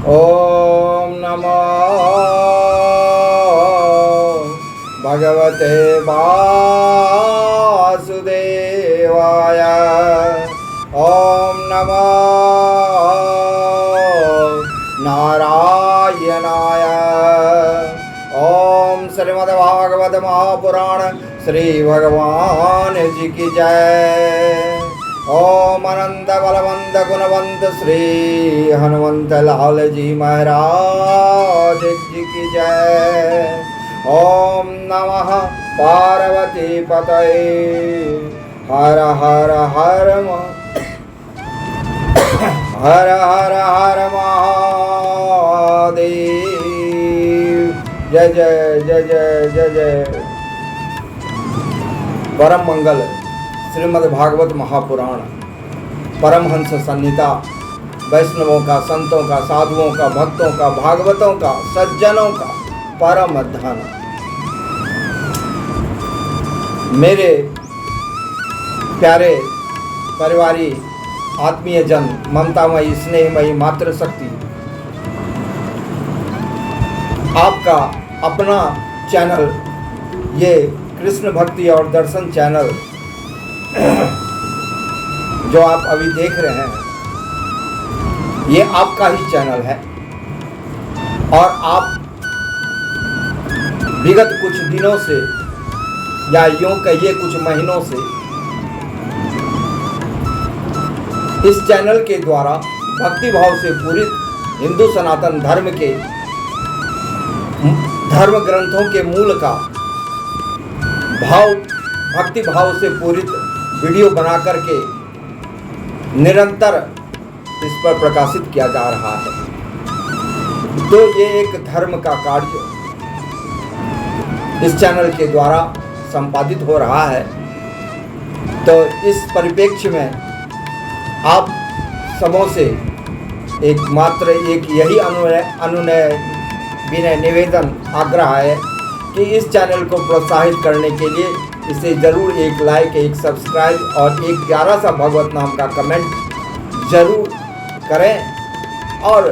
ओम नमो भगवते वासुदेवाय। ओम नमो नारायणाय। ओम श्रीमद्भागवत महापुराण श्री भगवान जी की जय। ओम अनंत बलवंत गुणवंत श्री हनुमंत लाल जी महाराज जी की जय। ओम नमः पार्वती पतये हर हर हर हर हर हर महादेव। जय जय जय जय जय जय। परम मंगल श्रीमद्भागवत महापुराण परमहंस संहिता वैष्णवों का, संतों का, साधुओं का, भक्तों का, भागवतों का, सज्जनों का परम धन। मेरे प्यारे परिवारी आत्मीय जन, ममतामयी स्नेहमयी मातृशक्ति, आपका अपना चैनल ये कृष्ण भक्ति और दर्शन चैनल जो आप अभी देख रहे हैं, ये आपका ही चैनल है। और आप विगत कुछ दिनों से या यूं कहिए कुछ महीनों से इस चैनल के द्वारा भक्ति भाव से पूरित हिंदू सनातन धर्म के धर्म ग्रंथों के मूल का भक्ति भाव से पूरित वीडियो बना करके निरंतर इस पर प्रकाशित किया जा रहा है। तो ये एक धर्म का कार्य इस चैनल के द्वारा संपादित हो रहा है। तो इस परिप्रेक्ष्य में आप सबों से एकमात्र एक यही अनुनय विनय निवेदन आग्रह है कि इस चैनल को प्रोत्साहित करने के लिए इसे ज़रूर एक लाइक, एक सब्सक्राइब और एक प्यारा सा भगवत नाम का कमेंट ज़रूर करें और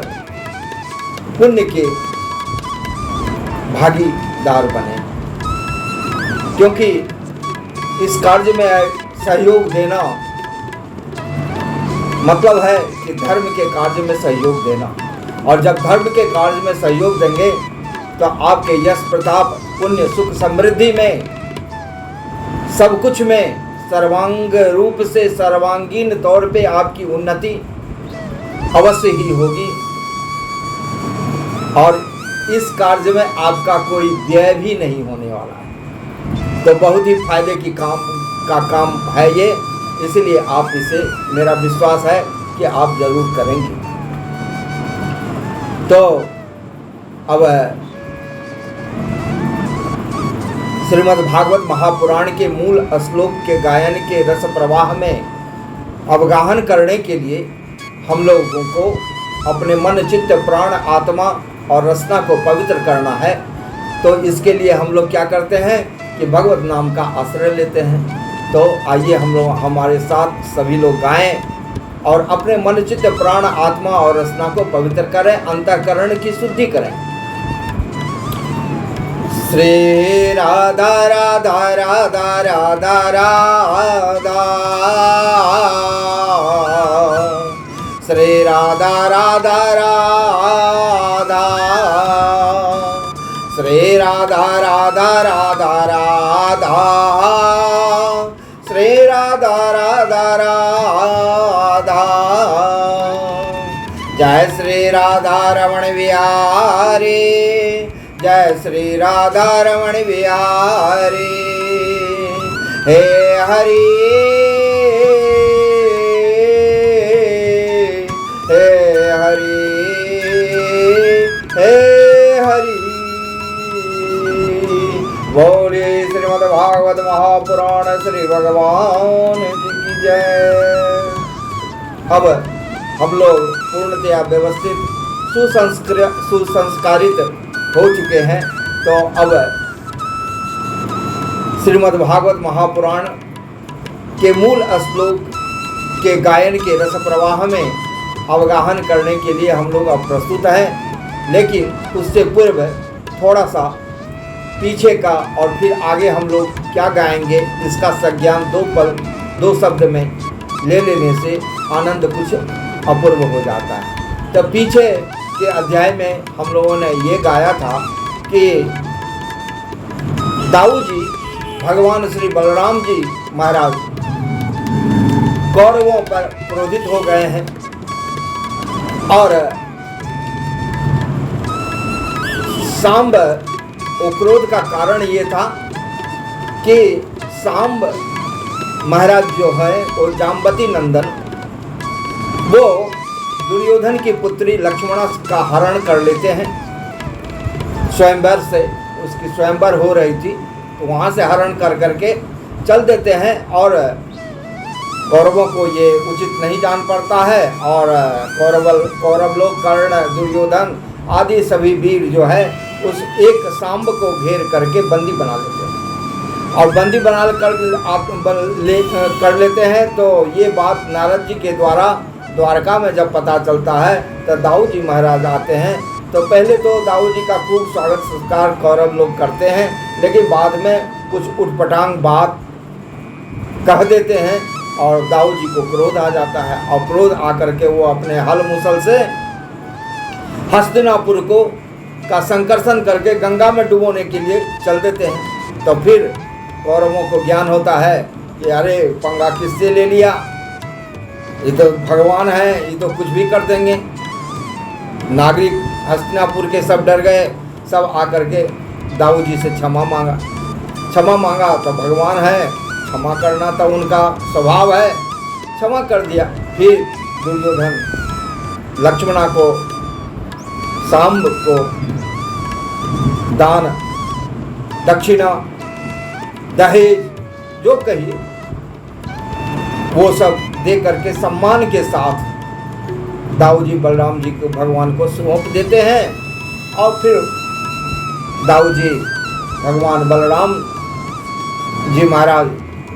पुण्य के भागीदार बने। क्योंकि इस कार्य में सहयोग देना मतलब है कि धर्म के कार्य में सहयोग देना। और जब धर्म के कार्य में सहयोग देंगे तो आपके यश प्रताप, पुण्य, सुख, समृद्धि में, सब कुछ में सर्वांग रूप से सर्वांगीण तौर पे आपकी उन्नति अवश्य ही होगी। और इस कार्य में आपका कोई व्यय भी नहीं होने वाला है। तो बहुत ही फायदे की काम है ये। इसलिए आप इसे, मेरा विश्वास है कि आप जरूर करेंगे। तो अब श्रीमद्भागवत महापुराण के मूल श्लोक के गायन के रस प्रवाह में अवगाहन करने के लिए हम लोगों को अपने मन, चित्त, प्राण, आत्मा और रसना को पवित्र करना है। तो इसके लिए हम लोग क्या करते हैं कि भगवत नाम का आश्रय लेते हैं। तो आइए हम लोग हमारे साथ सभी लोग गाएं और अपने मन, चित्त, प्राण, आत्मा और रसना को पवित्र करें, अंतःकरण की शुद्धि करें। श्री राधा राधा राधा राधा राधा, श्री राधा राधा राधा, श्री राधा राधा राधा राधा, श्री राधा राधा राधा। जय श्री राधा रमण बिहारी, जय श्री राधा रमण बिहारी। हे हरि हे हरि हे हरि। बोले श्रीमद्भागवत महापुराण श्री भगवान जी की जय। अब हम लोग पूर्णतया व्यवस्थित सुसंस्कारित हो चुके हैं। तो अब श्रीमद्भागवत महापुराण के मूल श्लोक के गायन के रस प्रवाह में अवगाहन करने के लिए हम लोग अब प्रस्तुत हैं, लेकिन उससे पूर्व थोड़ा सा पीछे का और फिर आगे हम लोग क्या गाएंगे इसका संज्ञान दो शब्द में ले लेने से आनंद कुछ अपूर्व हो जाता है। तो पीछे के अध्याय में हम लोगों ने ये गाया था कि दाऊ जी भगवान श्री बलराम जी महाराज कौरवों पर क्रोधित हो गए हैं और सांब क्रोध का कारण ये था कि सांब महाराज जो है वो जाम्बती नंदन वो दुर्योधन की पुत्री लक्ष्मणा का हरण कर लेते हैं। स्वयंवर से उसकी स्वयंवर हो रही थी तो वहाँ से हरण कर करके चल देते हैं और कौरवों को ये उचित नहीं जान पड़ता है और कौरव लोग कर्ण दुर्योधन आदि सभी वीर जो है उस एक सांब को घेर करके बंदी बना लेते हैं और बंदी बना कर लेते हैं। तो ये बात नारद जी के द्वारा द्वारका में जब पता चलता है तो दाऊ जी महाराज आते हैं। तो पहले तो दाऊ जी का खूब स्वागत सत्कार कौरव लोग करते हैं, लेकिन बाद में कुछ उटपटांग बात कह देते हैं और दाऊ जी को क्रोध आ जाता है और क्रोध आकर के वो अपने हल मुसल से हस्तिनापुर को का संकर्षण करके गंगा में डुबोने के लिए चल देते हैं। तो फिर कौरवों को ज्ञान होता है कि अरे पंगा किससे ले लिया, ये तो भगवान है, ये तो कुछ भी कर देंगे। नागरिक हस्तिनापुर के सब डर गए, सब आकर के दाऊ जी से क्षमा मांगा तो भगवान है, क्षमा करना तो उनका स्वभाव है, क्षमा कर दिया। फिर दुर्योधन लक्ष्मणा को सांब को दान दक्षिणा दहेज जो कहिए वो सब दे करके सम्मान के साथ दाऊ जी बलराम जी को भगवान को सौंप देते हैं और फिर दाऊ जी भगवान बलराम जी महाराज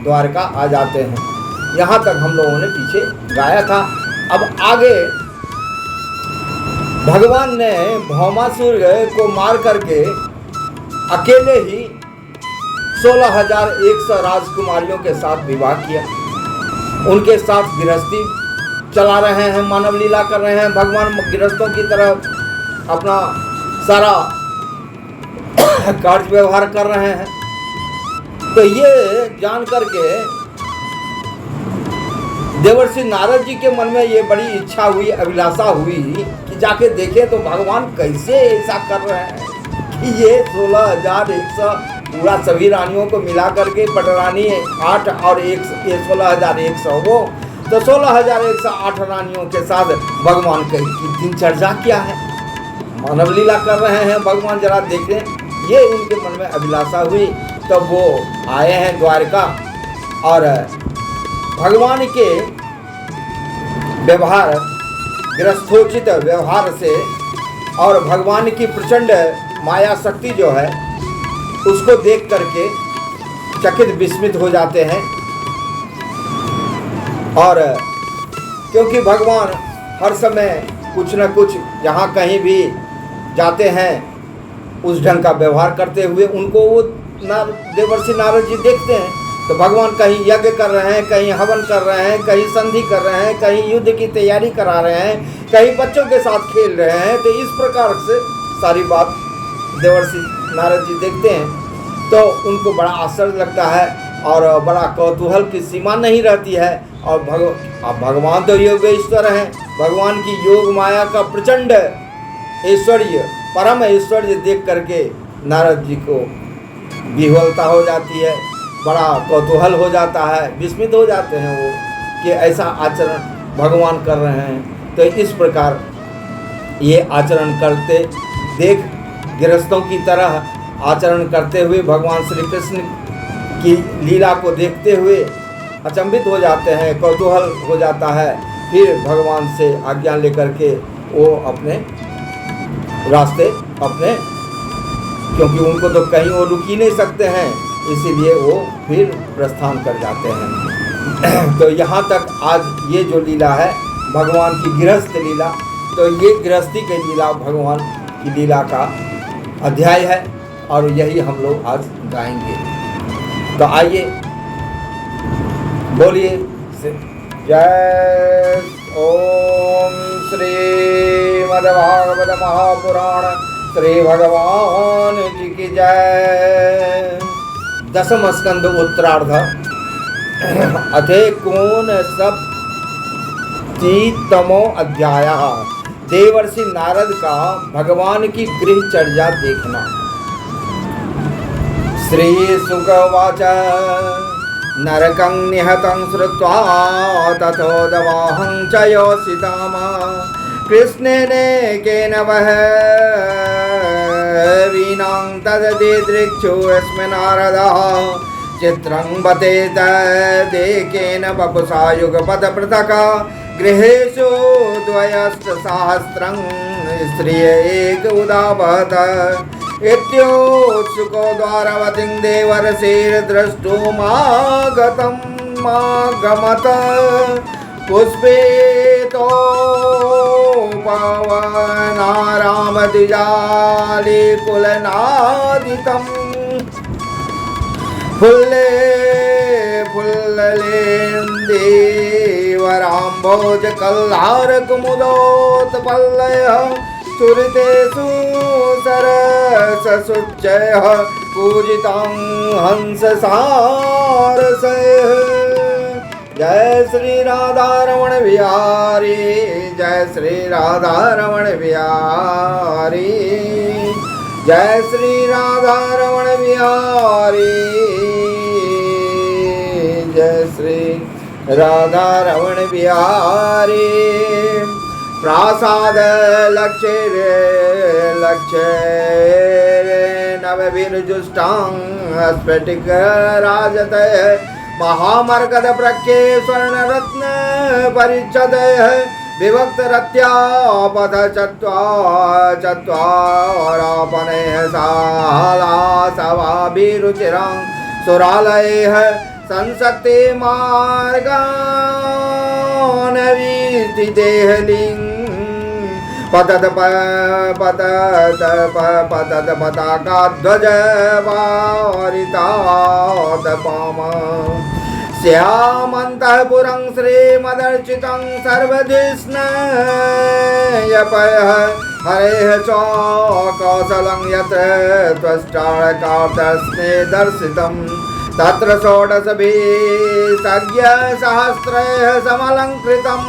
द्वारका आ जाते हैं। यहाँ तक हम लोगों ने पीछे गाया था। अब आगे भगवान ने भौमासुर को मार करके अकेले ही 16,100 राजकुमारियों के साथ विवाह किया, उनके साथ गृहस्थी चला रहे हैं, मानव लीला कर रहे हैं। भगवान गृहस्थों की तरह अपना सारा कार्य व्यवहार कर रहे हैं। तो ये जान करके देवर्षि नारद जी के मन में ये बड़ी इच्छा हुई, अभिलाषा हुई कि जाके देखे तो भगवान कैसे ऐसा कर रहे हैं कि ये 16,100 पूरा सभी रानियों को मिला करके पटरानी 8 और 16,100 वो तो 16,108 रानियों के साथ भगवान की दिनचर्या क्या है, मानव लीला कर रहे हैं भगवान, जरा देखें। ये उनके मन में अभिलाषा हुई। तब वो आए हैं द्वारका और भगवान के व्यवहार गृहस्थोचित व्यवहार से और भगवान की प्रचंड माया शक्ति जो है उसको देख करके चकित विस्मित हो जाते हैं। और क्योंकि भगवान हर समय कुछ न कुछ जहाँ कहीं भी जाते हैं उस ढंग का व्यवहार करते हुए उनको वो देवर्षि नारद जी देखते हैं। तो भगवान कहीं यज्ञ कर रहे हैं, कहीं हवन कर रहे हैं, कहीं संधि कर रहे हैं, कहीं युद्ध की तैयारी करा रहे हैं, कहीं बच्चों के साथ खेल रहे हैं। तो इस प्रकार से सारी बात देवर्षि नारद जी देखते हैं तो उनको बड़ा आश्चर्य लगता है और बड़ा कौतूहल की सीमा नहीं रहती है। और भगवान तो योगेश्वर हैं, भगवान की योग माया का प्रचंड ऐश्वर्य, परम ऐश्वर्य देख करके नारद जी को विह्वलता हो जाती है, बड़ा कौतूहल हो जाता है, विस्मित हो जाते हैं वो कि ऐसा आचरण भगवान कर रहे हैं। तो इस प्रकार ये आचरण करते देख गृहस्थों की तरह आचरण करते हुए भगवान श्री कृष्ण की लीला को देखते हुए अचंभित हो जाते हैं, कौतूहल हो जाता है। फिर भगवान से आज्ञा लेकर के वो अपने रास्ते अपने, क्योंकि उनको तो कहीं वो रुक ही नहीं सकते हैं, इसीलिए वो फिर प्रस्थान कर जाते हैं। तो यहाँ तक आज ये जो लीला है भगवान की गृहस्थ लीला। तो ये गृहस्थी की लीला भगवान की लीला का अध्याय है और यही हम लोग आज गाएंगे। तो आइए बोलिए जय ओम श्रीमद्भागवत महापुराण श्री भगवान जी की जय। दशम स्कंद उत्तरार्ध अथेकोनसप्तमो अध्याय। देवर्षि नारद का भगवान की गृहचर्या देखना। श्री सुगवाच नरकं निहतं श्रुत्वा तथोदवाहं च योषितामा कृष्णेन केन वह वीणां तददिदृक्षुस्मिन् नारदः चित्रं बते तदेकेन वपुषा युगपद पृथक् गृहेषु द्वयस्सहस्रं स्त्रिय एक उदावहत इत्योत्सुको द्वारवतीं देवर्षिर्द्रष्टुमागमत पुष्पेतो पवनारामद्विजाले कुलनादितम् फुल्ले फुल्ललेन्दीवराम्भोज कल्लार कुमुदोत्पल्लयः सुरतेषु सरससुच्चयः पूजितां हंससारसयः। जय श्री राधा रमण बिहारी, जय श्री राधा रमण बिहारी, जय श्री राधा रमण बिहारी, जय श्री राधा रमण बिहारी। प्रासाद लक्ष्य नवविरजुष्टां स्फटिक राजतय महामरकत प्रख्ये स्वर्णरत्न परिच्छदय विभक्त रत्यापथ चत्वारापनैः साला सवाभिरुचिरां सुरालयैः संसक्ते मार्गान् वीति देहलिं पतत पताकाध्वज वारितादपामा श्यामन्तःपुरं श्रीमदर्चितं सर्वधिष्णयपयः हरेः च कौशलं यत्र त्वष्टाकातस्ने दर्शितं तत्र षोडशभिसहस्रैः समलङ्कृतं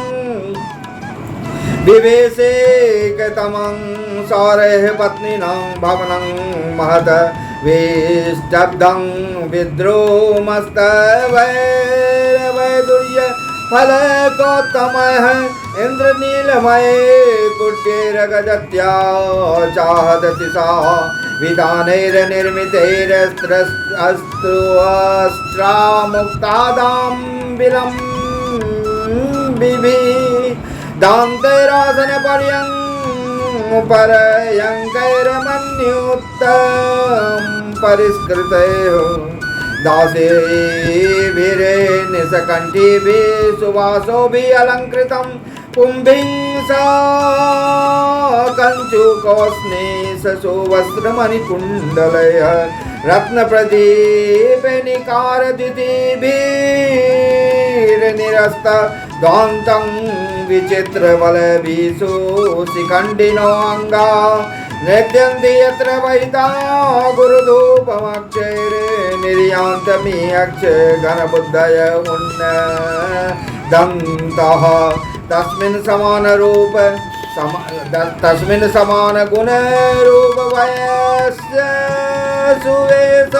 विवेशेकतमं सौरैः पत्नीनां भवनं महत विष्टब्धं विद्रोमस्तवैर्वैदुर्य फलकोत्तमः इन्द्रनीलमये कुट्यैरगजत्या चाहदति सा विधानैर्निर्मितैरस्त्रामुक्तादां बिभि दान्तैरासन पर्यङ्कैरमन्युत्तम परिष्कृतैः दासेभिरे निशकण्ठीभिः सुवासोभिः अलङ्कृतं कुम्भिं सा कञ्चुकौस्ने सुवस्त्रमणिकुण्डलयः रत्नप्रदीपनिकारद्युतिभिर्निरस्त दान्तं विचित्रबलभिषु शिखण्डिनो अङ्गा नृत्यन्ति यत्र वहिता गुरुधूपमक्षैर्निर्यान्तमी अक्ष घनबुद्धय उन्नदन्तः तस्मिन् समानगुणरूप वयस्य सुवेश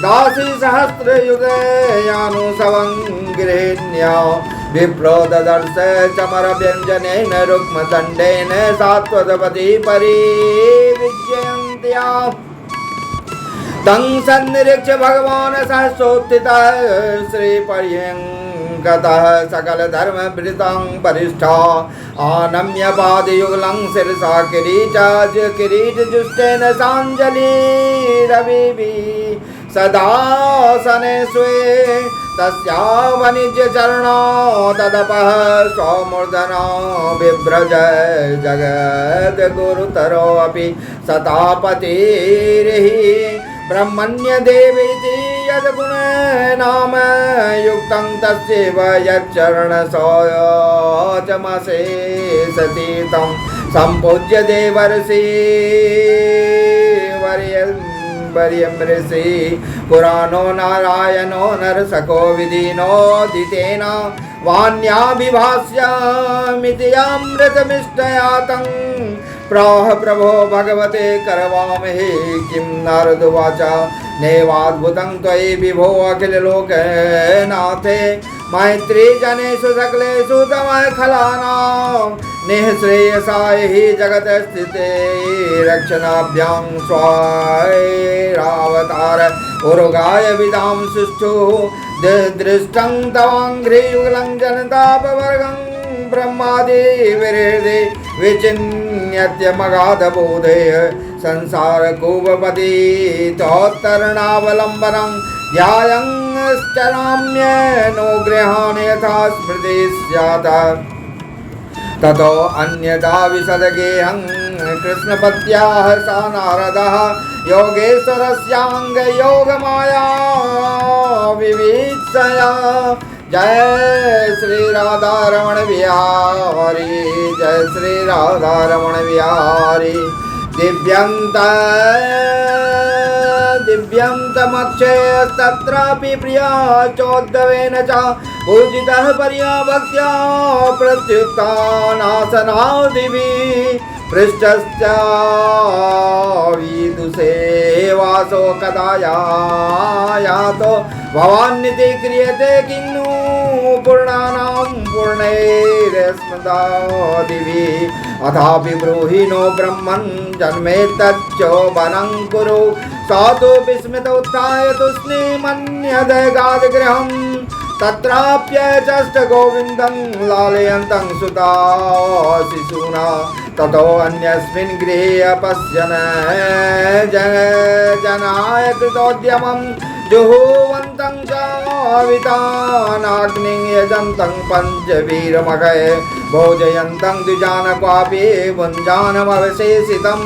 दासी सहस्रयुगयानुसवं गृहिण्या विप्रो ददर्श चमरव्यञ्जनेन रुक्मदण्डेन सात्वतपति परिविजयन्त्या तं सन्निरीक्ष्य भगवान् सहसोत्थितः श्रीपर्यङ्कतः सकलधर्मभृतां परिष्ठा आनम्य पादयुगलं शिरसा किरीटजुष्टेन साञ्जलिरविभिः सदासने स्वे तस्या वनिज्य चरणो तदपः स्वमूर्धनो बिभ्रज जगद गुरुतरो अपि सतापतिर्हि ब्रह्मण्य देवीति यद्गुण नाम युक्तं तस्यैव यच्चरणशौचमशेषतीर्थं सम्पूज्य देवर्षि वर्यं ऋषि पुराणो नारायणो नरसको विधिनोदितेन वाण्याभिभाष्यामितियामृतमिष्टयातं प्राह प्रभो भगवते करवामहे किं नारदुवाच नैवाद्भुतं त्वयि विभो अखिललोकनाथे मैत्री जनेषु सकलेषु तमखलानां निःश्रेयसाय हि जगत् स्थिते रक्षणाभ्यां स्वायरावतार उरुगाय विदां सुष्ठु दृष्टं तवाङ्घ्रियुगलं जनतापवर्गं ब्रह्मादि विहृदे विचिन्यत्य मगाधबोधेय संसारकूपपति तोत्तरणावलम्बनं ध्यायंश्चराम्यनो गृहाण यथा स्मृति स्यात् ततो अन्यथा विशदगेहं कृष्णपत्याः सा नारदः योगेश्वरस्याङ्गयोगमाया विवीक्षया जय श्री राधा रमण बिहारी जय श्री राधा रमण बिहारी दिव्यन्तमक्षयस्तत्रापि प्रिया चोद्धवेन च पूजितः पर्या भक्त्या प्रत्युत्थानासनादिभिः पृष्ठश्च विदुषे वासो कदा यातो भवान्निति क्रियते किन्नु पूर्णानां पूर्णैरस्मदादिभिः अथापि ब्रूहि नो ब्रह्मन् जन्मेतच्चोबनं कुरु सा तु विस्मितोत्थाय तुष्णीमन्यदगादिगृहं तत्राप्यचष्ट गोविन्दं लालयन्तं सुता शिशूना ततो अन्यस्मिन् गृहे अपश्यन् जनाय कृतोद्यमं जुहुवन्तं चावितानाग्निं यजन्तं पञ्चवीरमघय भोजयन्तं द्विजान क्वापि भुञ्जानमवशेषितं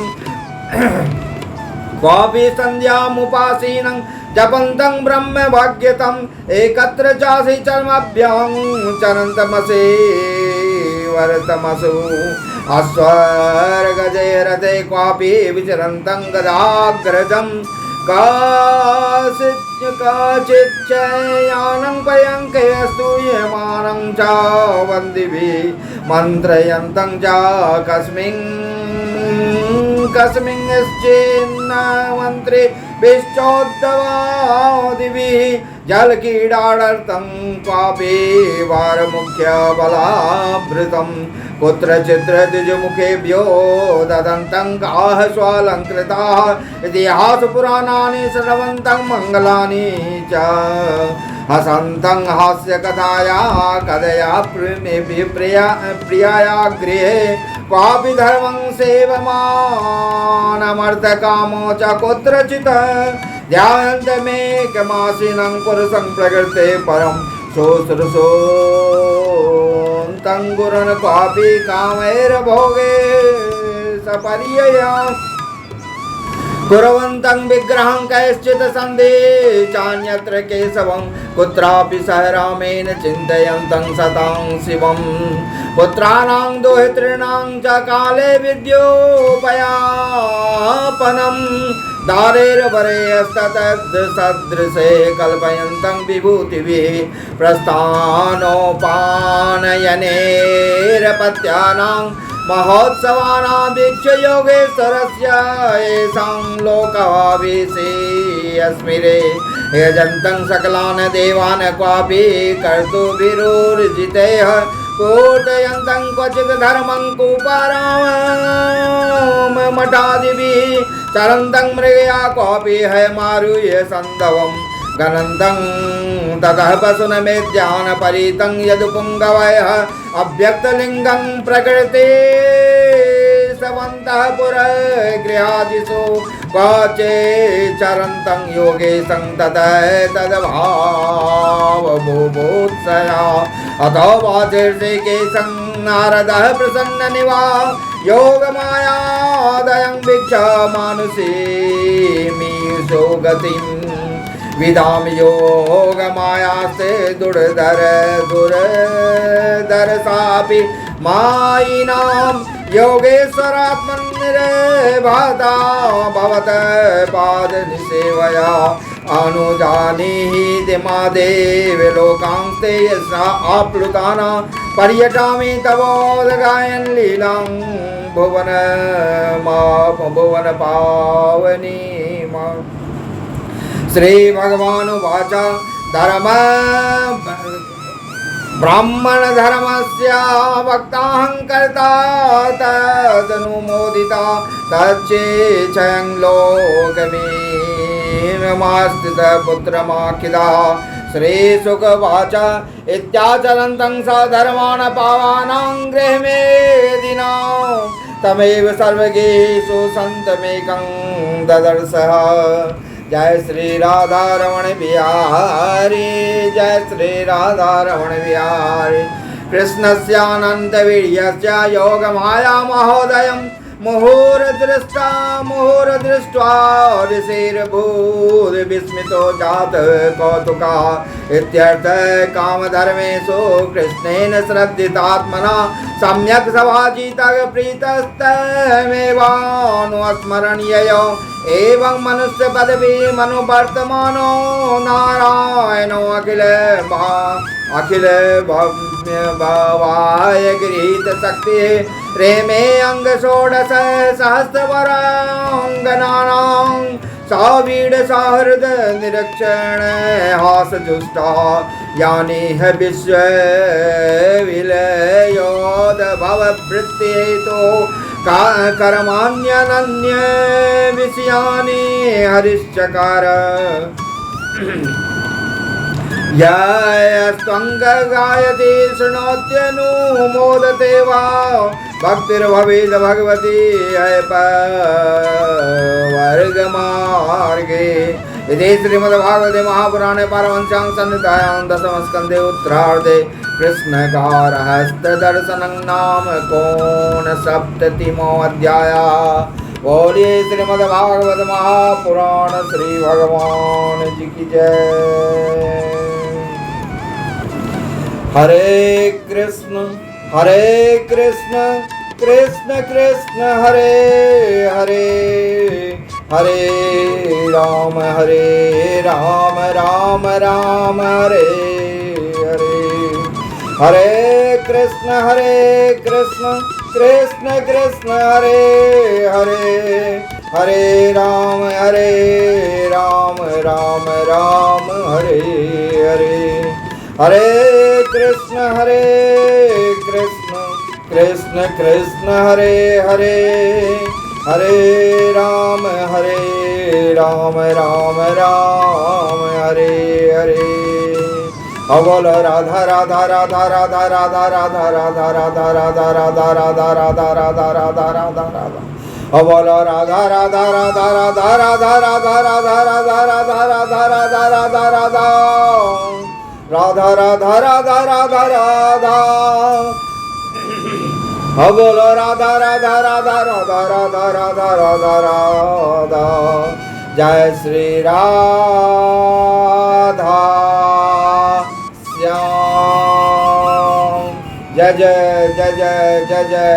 क्वापि सन्ध्यामुपासीनं जपन्तं ब्रह्म भाग्यतम् एकत्र चासि चर्माभ्यां चरन्तमसे वर्तमसु अस्वर्गजयरथे क्वापि विचरन्तं गदाग्रजं काचिच्चयानं पर्यङ्कयस्तु यमानं च वन्दिभिः मन्त्रयन्तं च कस्मिंश्चिन्न मन्त्रे विश्चोद्दवादिभिः जलक्रीडार्थं क्वापि वारमुख्यबलाभृतं कुत्रचित्र द्विजमुखेभ्यो ददन्तं गाः स्वालङ्कृताः इतिहासपुराणानि श्रवन्तं मङ्गलानि च हसन्तं हास्यकथाया कथया प्रियाया गृहे क्वापि धर्मं सेवमानमर्थकामो च कुत्रचित् ध्यायन्तमेकमासीनं पुरुषं प्रकृते परं शुश्रूषोन्तं गुरुन् क्वापि कामैर्भोगे सपर्यया कुर्वन्तं विग्रहं कैश्चित् सन्धि चान्यत्र केशवं कुत्रापि सह रामेण चिन्तयन्तं सतां शिवं पुत्राणां दुहितॄणां च काले विद्योपयापनं दारेर्वरेस्ततद्सदृशे कल्पयन्तं विभूतिभिः प्रस्थानोपानयनेरपत्यानां महोत्सवानां वीक्ष्य योगेश्वरस्य येषां लोकवाभिषेऽस्मिरे यजन्तं सकलान् देवान् क्वापि कर्तुभिरुर्जितैः पूर्तयन्तं क्वचित् धर्मं कुपारां मठादिभिः चरन्तं मृगया क्वापि हयमारुह्य सन्धवं गणन्तं ततः पशुनमेध्यानपरीतं यदुपुङ्गवयः अव्यक्तलिङ्गं प्रकृते सवन्तः पुरगृहादिषु क्वचे चरन्तं योगेशं तद्भावबुभुत्सया अतो वाचीर्षिकेशं नारदः प्रसन्ननिवा योगमायादयं भिक्षमानुषीमीशो गतिं विदाम योगमायास्ते दुर्धरसापि मायिनां योगेश्वरात्मनिर्भाता भवत पादनिसेवया अनुजानीहि दिमादेव लोकांस्ते यस्या आप्लुताना पर्यटामि तवोदगायन लीलां भुवन पावनी श्री भगवानुवाच धर्म ब्राह्मण धर्मस्य वक्ताहं कर्ता तदनुमोदिता तच्चेच्छं लोकमेमास्थितः पुत्रमाखिदा श्रीशुकवाच इत्याचरन्तं स धर्मान् पावानां गृहमेदिनां तमेव सर्वगेषु सन्तमेकं ददर्शः जय श्री राधा रमण बिहारी जय श्री राधा रमण बिहारी कृष्णस्यानन्तवीर्यस्य योगमाया महोदयं मुहुर्दृष्ट्वा ऋषिर्भूत् विस्मितो जात कौतुका इत्यर्थः कामधर्मेषु कृष्णेन श्रद्धितात्मना सम्यक् सभाजितः प्रीतस्तमेवानुस्मरणीयो एवं मनुष्य पदवी मनुवर्तमानो नारायणो अखिल भवाय गृहीत शक्ति रेमे अंग षोडश सहस्रवरांगनानां सावीड सहृद निरक्षण हास जुष्टा यानि ह विश्व विलयोद भववृत्ति हेतु कर्माण्यनन्य विषयानि हरिश्चकार यस्त्वंग गायति शृणोत्यनुमोदते वा भक्तिर्भवेद् भगवती वर्गमार्गे इति श्रीमद्भागवते महापुराणे पारमहंस्यां संहितायां दशमस्कन्धे उत्तरार्धे कृष्णकारहस्तदर्शनं नाम कोनसप्ततिमोऽध्यायः। बोलिए श्रीमद्भागवत महापुराण श्री भगवान जी की जय। हरे कृष्ण कृष्ण कृष्ण हरे हरे हरे राम राम राम हरे हरे हरे कृष्ण कृष्ण कृष्ण हरे हरे हरे राम राम हरे हरे हरे कृष्ण कृष्ण कृष्ण हरे हरे हरे राम राम हरे हरे। बोल राधा राधा राधा राधा राधा राधा राधा राधा राधा राधा राधा राधा राधा राधा राधा राधा बोल राधा राधा राधा राधा राधा राधा राधा राधा राधा राधा राधा राधा राधा राधा राधा राधा राधा राधा बोलो राधा राधा राधा राधा राधा राधा राधा राधा जय श्री राधा श्याम जय जय जय जय जय जय।